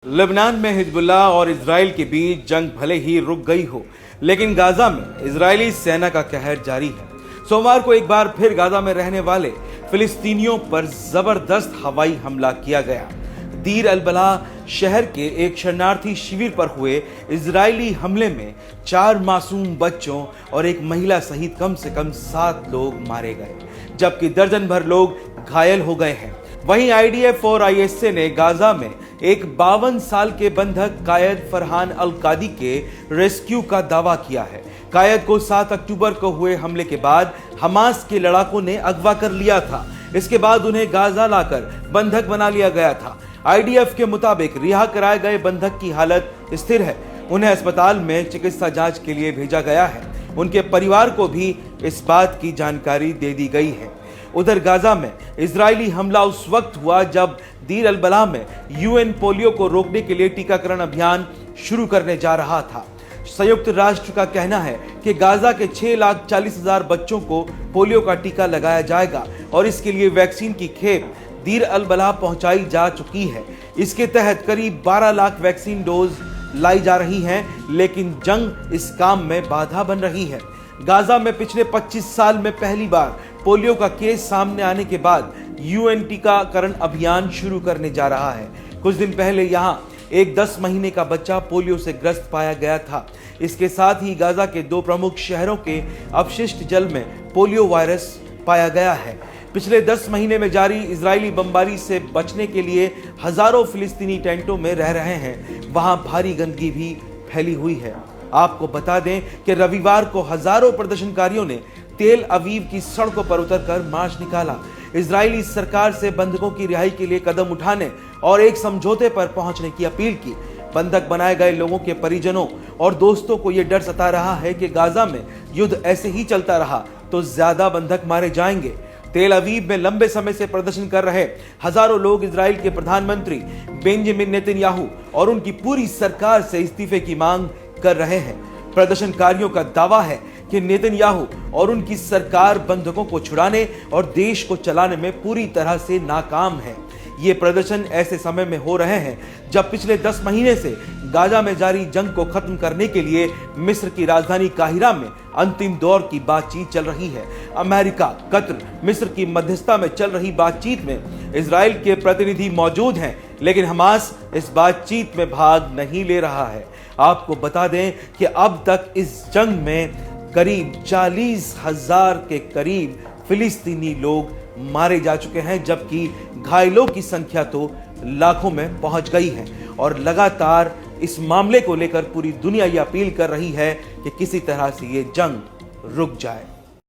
Lebanon में Hezbollah और Israel के बीच जंग भले ही रुक गई हो, लेकिन गाजा में इजरायली सेना का कहर जारी है। सोमवार को एक बार फिर गाजा में रहने वाले फिलिस्तीनियों पर जबरदस्त हवाई हमला किया गया। दीर अल बलाह शहर के एक शरणार्थी शिविर पर हुए इजरायली हमले में 4 मासूम बच्चों और एक महिला सहित कम से कम 7 लोग मारे गए, जबकि दर्जन भर लोग घायल हो गए हैं। वहीं आईडीएफ और आईएसए ने गाजा में एक 52 साल के बंधक कायद फरहान अल कादी के रेस्क्यू का दावा किया है। कायद को 7 अक्टूबर को हुए हमले के बाद हमास के लड़ाकों ने अगवा कर लिया था। इसके बाद उन्हें गाजा लाकर बंधक बना लिया गया था। आईडीएफ के मुताबिक रिहा कराए गए बंधक की हालत स्थिर है। उन्हें अस्पताल में चिकित्सा जांच के लिए भेजा गया है। उनके परिवार को भी इस बात की जानकारी दे दी गई है। उधर गाजा में इजरायली हमला उस वक्त हुआ जब दीर अल बलाह में यूएन पोलियो को रोकने के लिए टीकाकरण अभियान शुरू करने जा रहा था। संयुक्त राष्ट्र का कहना है कि गाजा के 6,40,000 बच्चों को पोलियो का टीका लगाया जाएगा और इसके लिए वैक्सीन की खेप दीर अल बलाह पहुंचाई जा चुकी है। इसके तहत करीब 12 लाख वैक्सीन डोज लाई जा रही हैं, लेकिन जंग इस काम में बाधा बन रही है। गाजा में पिछले 25 साल में पहली बार पोलियो का केस सामने आने के बाद यूएन टीकाकरण अभियान शुरू करने जा रहा है। कुछ दिन पहले यहां एक 10 महीने का बच्चा पोलियो से ग्रस्त पाया गया था। इसके साथ ही गाजा के 2 प्रमुख शहरों के अपशिष्ट जल में पोलियो वायरस पाया गया है। पिछले 10 महीने में जारी इजरायली बमबारी से बचने के लिए हजारों फिलिस्तीनी टेंटों में रह रहे हैं। वहां भारी गंदगी भी फैली हुई है। आपको बता दें कि रविवार को हजारों प्रदर्शनकारियों ने तेल अवीव की सड़कों पर उतरकर मार्च निकाला। इजरायली सरकार से बंधकों की रिहाई के लिए कदम उठाने और एक समझौते पर पहुंचने की अपील की। बंधक बनाए गए लोगों के परिजनों और दोस्तों को यह डर सता रहा है कि गाजा में युद्ध ऐसे ही चलता रहा तो ज्यादा बंधक मारे जाएंगे। तेल अवीव में लंबे समय से प्रदर्शन कर रहे हजारों लोग इजराइल के प्रधानमंत्री बेंजामिन नेतन्याहू और उनकी पूरी सरकार से इस्तीफे की मांग कर रहे हैं। प्रदर्शनकारियों का दावा है कि नेतन्याहू और उनकी सरकार बंधकों को छुड़ाने और देश को चलाने में पूरी तरह से नाकाम है। ये प्रदर्शन ऐसे समय में हो रहे हैं जब पिछले 10 महीने से गाजा में जारी जंग को खत्म करने के लिए मिस्र की राजधानी काहिरा में अंतिम दौर की बातचीत चल रही है। अमेरिका, कतर, मिस्र की मध्यस्थता में चल रही बातचीत में इजराइल के प्रतिनिधि मौजूद हैं, लेकिन हमास इस बातचीत में भाग नहीं ले रहा है। आपको बता दें कि अब तक इस जंग में करीब 40,000 के करीब फिलिस्तीनी लोग मारे जा चुके हैं, जबकि घायलों की संख्या तो लाखों में पहुंच गई है। और लगातार इस मामले को लेकर पूरी दुनिया ये अपील कर रही है कि किसी तरह से ये जंग रुक जाए।